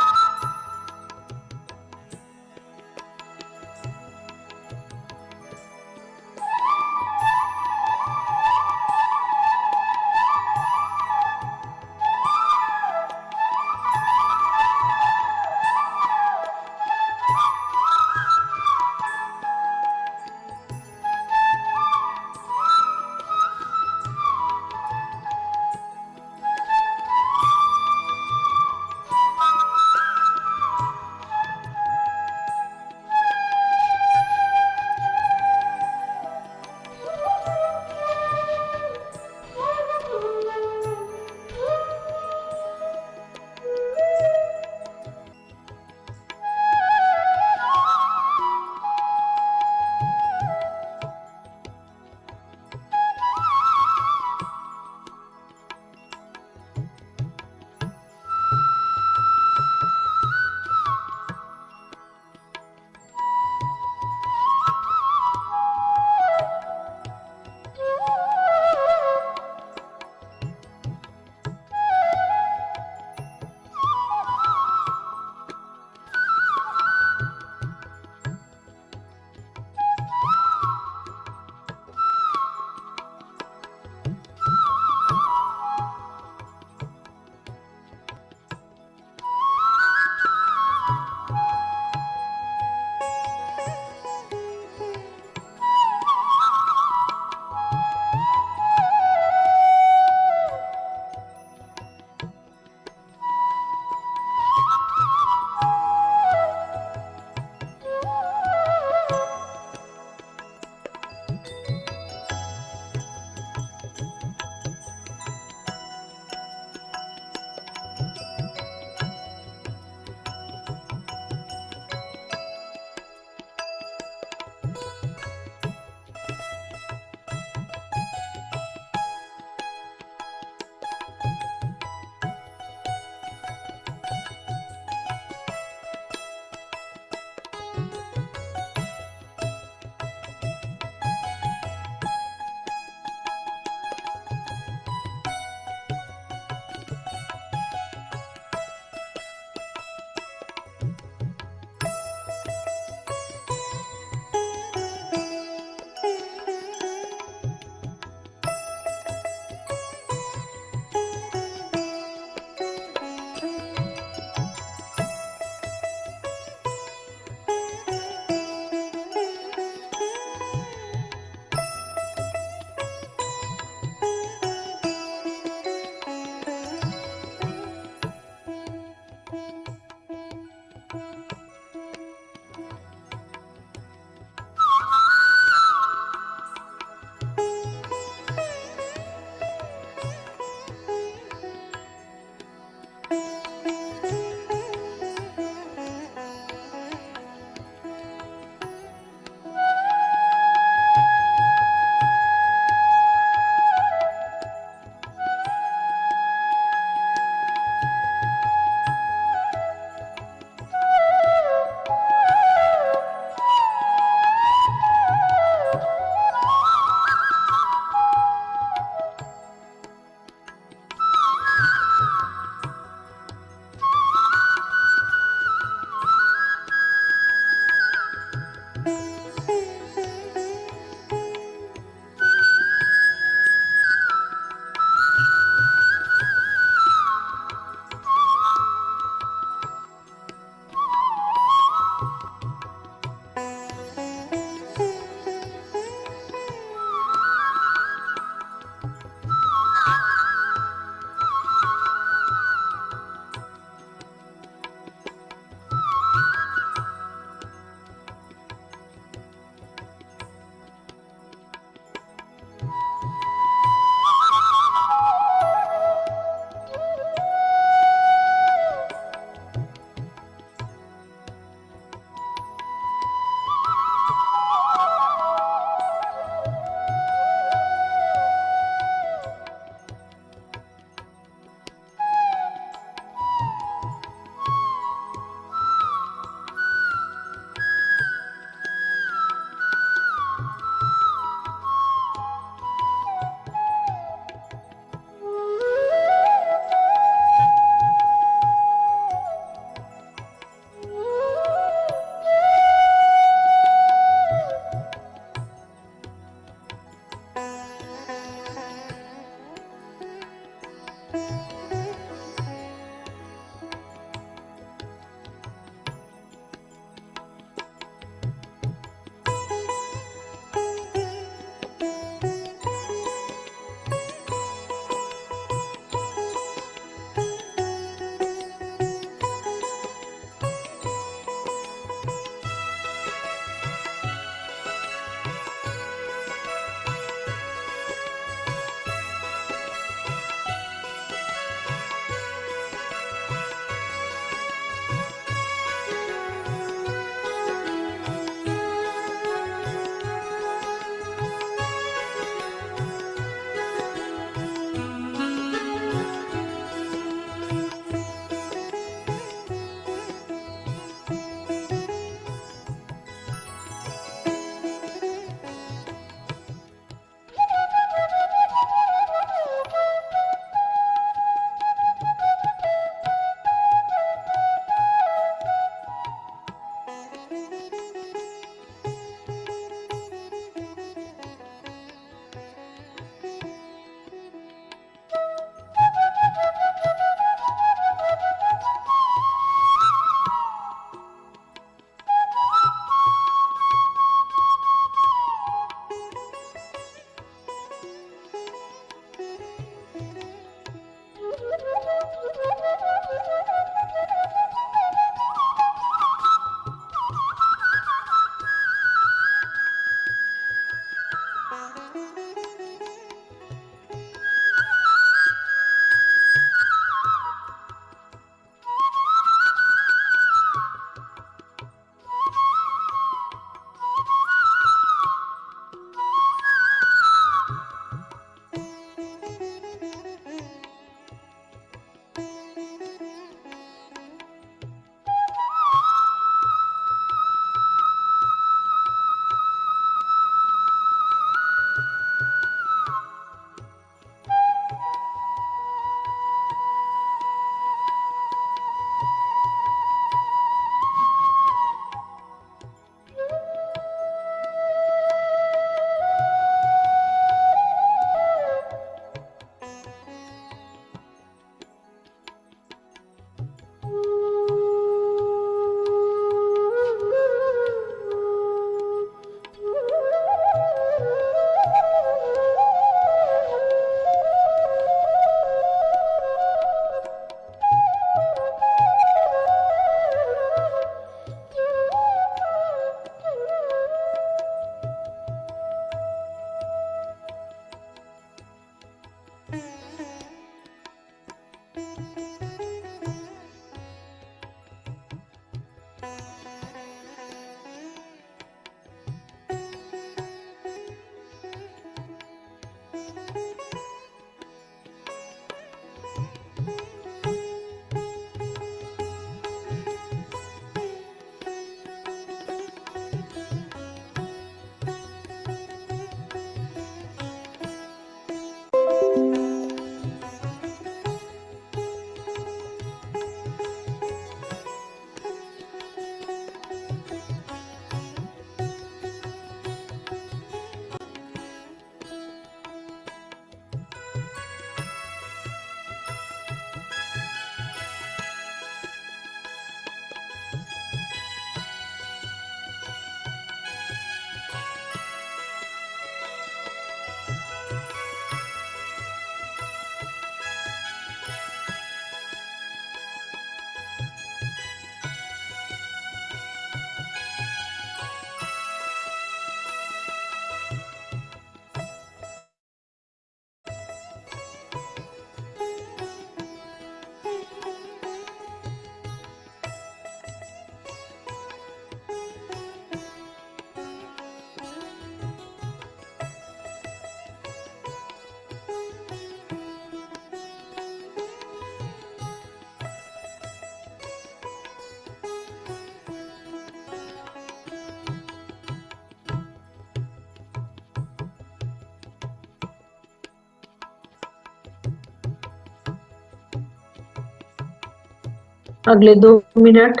अगले 2 मिनट।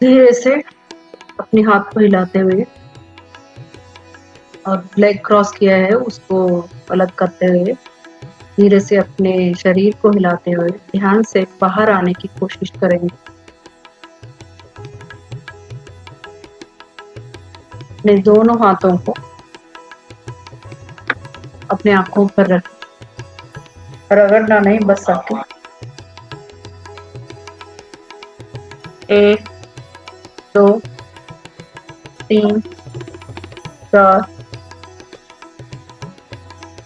धीरे से अपने हाथ को हिलाते हुए और लेग क्रॉस किया है उसको अलग करते हुए धीरे से अपने शरीर को हिलाते हुए ध्यान से बाहर आने की कोशिश करेंगे। अपने दोनों हाथों को अपने आंखों पर रखें। रगड़ना नहीं, बस रखें। 1 2 3 4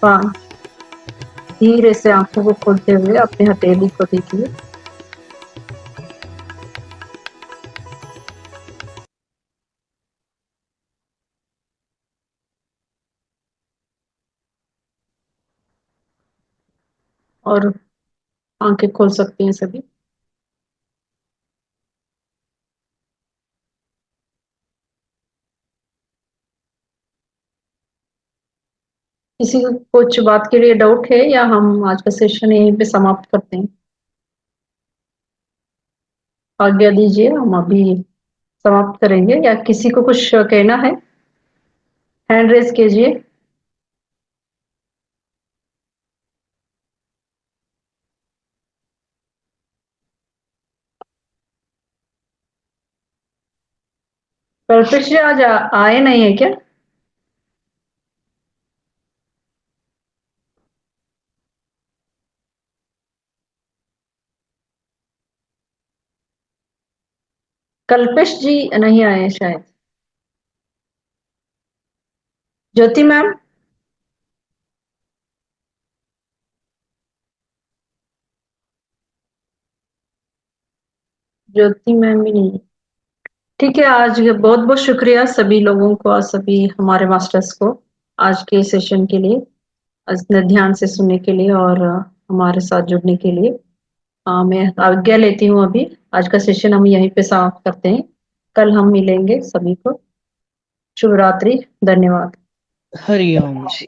5। धीरे से आंखों को खोलते हुए अपने हथेली को देखिए। और आंखें खोल सकती हैं सभी। किसी को कुछ बात के लिए डाउट है या हम आज का सेशन यहीं पे समाप्त करते हैं? आज्ञा दीजिए, हम अभी समाप्त करेंगे। या किसी को कुछ कहना है? हैंड रेज कीजिए। कल्पेश जी आज आए नहीं है क्या? कल्पेश जी नहीं आए शायद। ज्योति मैम? ज्योति मैम भी नहीं। ठीक है, आज बहुत बहुत शुक्रिया सभी लोगों को और सभी हमारे मास्टर्स को आज के सेशन के लिए, इतने ध्यान से सुनने के लिए और हमारे साथ जुड़ने के लिए। मैं आज्ञा लेती हूँ अभी। आज का सेशन हम यहीं पे समाप्त करते हैं। कल हम मिलेंगे। सभी को शुभ रात्रि। धन्यवाद। हरिओम जी।